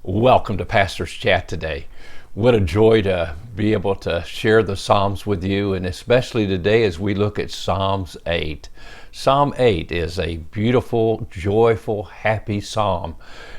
Welcome to Pastor's Chat today. What a joy to be able to share the Psalms with you, and especially today as we look at Psalms 8. Psalm 8 is a beautiful, joyful, happy psalm.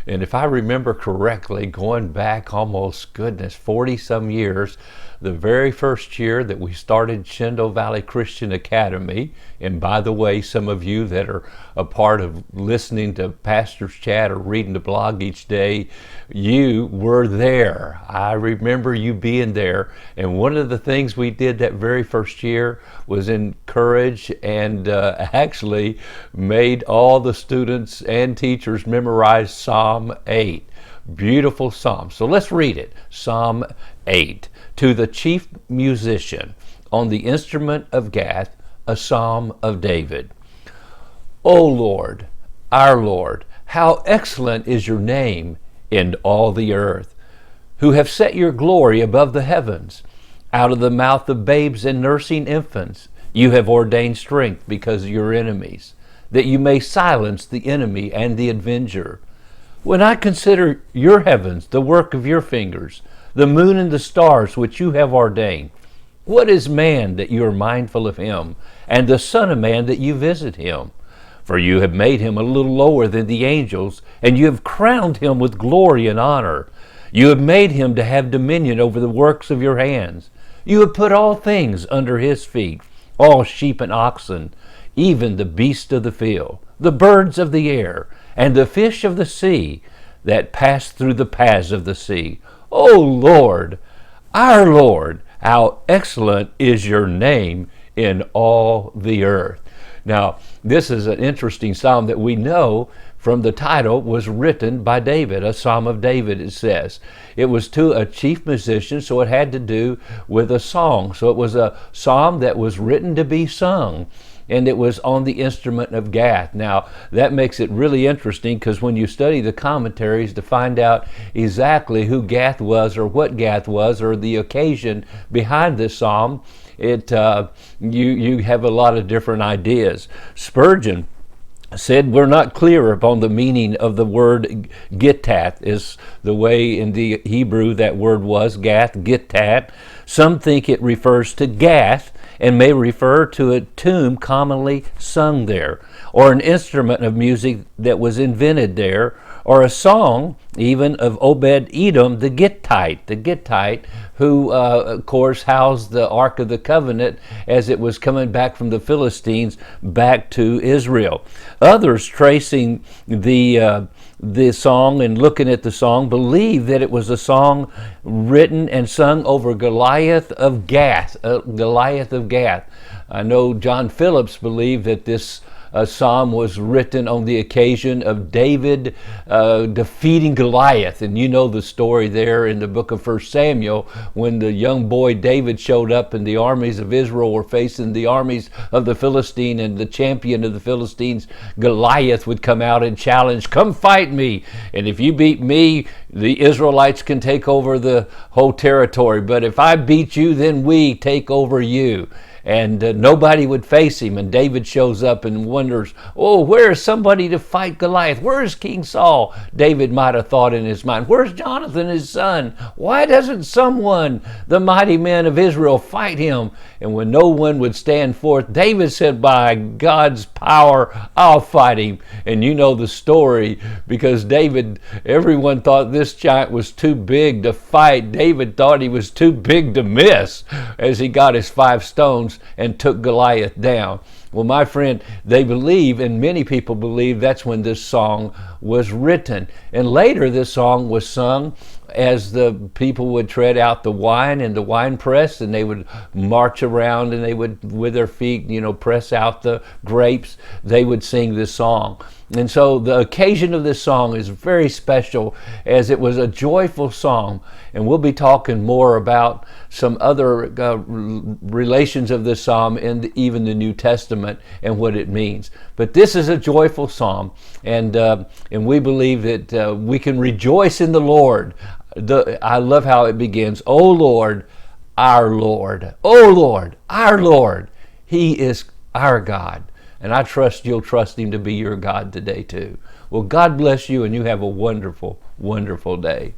And if I remember correctly, going back almost, 40 some years, the very first year that we started Shenandoah Valley Christian Academy, and by the way, some of you that are a part of listening to Pastor's Chat or reading the blog each day, you were there. I remember you being there. And one of the things we did that very first year was encourage and actually made all the students and teachers memorize Psalm 8. Beautiful psalm. So let's read it. Psalm 8. To the chief musician on the instrument of Gath, a psalm of David. O Lord, our Lord, how excellent is your name in all the earth, who have set your glory above the heavens. Out of the mouth of babes and nursing infants, you have ordained strength because of your enemies, that you may silence the enemy and the avenger. When I consider your heavens, the work of your fingers, the moon and the stars which you have ordained, what is man that you are mindful of him, and the Son of Man that you visit him? For you have made him a little lower than the angels, and you have crowned him with glory and honor. You have made him to have dominion over the works of your hands. You have put all things under his feet, all sheep and oxen, even the beasts of the field, the birds of the air, and the fish of the sea that pass through the paths of the sea. O Lord, our Lord, how excellent is your name in all the earth. Now, this is an interesting psalm that we know from the title was written by David, a psalm of David, it says. It was to a chief musician, so it had to do with a song. So it was a psalm that was written to be sung, and it was on the instrument of Gath. Now, that makes it really interesting because when you study the commentaries to find out exactly who Gath was or what Gath was or the occasion behind this psalm, you have a lot of different ideas. Spurgeon said, we're not clear upon the meaning of the word gitath, is the way in the Hebrew that word was, Gath, gitath. Some think it refers to Gath and may refer to a tune commonly sung there, or an instrument of music that was invented there, or a song even of Obed-Edom the Gittite, who of course housed the Ark of the Covenant as it was coming back from the Philistines back to Israel. Others tracing the song and looking at the song believe that it was a song written and sung over Goliath of Gath. I know John Phillips believed that this psalm was written on the occasion of David defeating Goliath. And you know the story there in the book of 1 Samuel when the young boy David showed up and the armies of Israel were facing the armies of the Philistine, and the champion of the Philistines, Goliath, would come out and challenge, come fight me. And if you beat me, the Israelites can take over the whole territory. But if I beat you, then we take over you. And nobody would face him. And David shows up and wonders, oh, where is somebody to fight Goliath? Where is King Saul? David might have thought in his mind, where's Jonathan, his son? Why doesn't someone, the mighty men of Israel, fight him? And when no one would stand forth, David said, by God's power, I'll fight him. And you know the story, because David, everyone thought this giant was too big to fight. David thought he was too big to miss as he got his 5 stones and took Goliath down. Well, my friend, they believe, and many people believe, that's when this song was written. And later this song was sung as the people would tread out the wine in the wine press, and they would march around and they would, with their feet, press out the grapes. They would sing this song. And so the occasion of this song is very special, as it was a joyful song. And we'll be talking more about some other relations of this psalm in even the New Testament and what it means. But this is a joyful psalm, and we believe that we can rejoice in the Lord. I love how it begins, O Lord, our Lord. O Lord, our Lord. He is our God. And I trust you'll trust him to be your God today too. Well, God bless you, and you have a wonderful, wonderful day.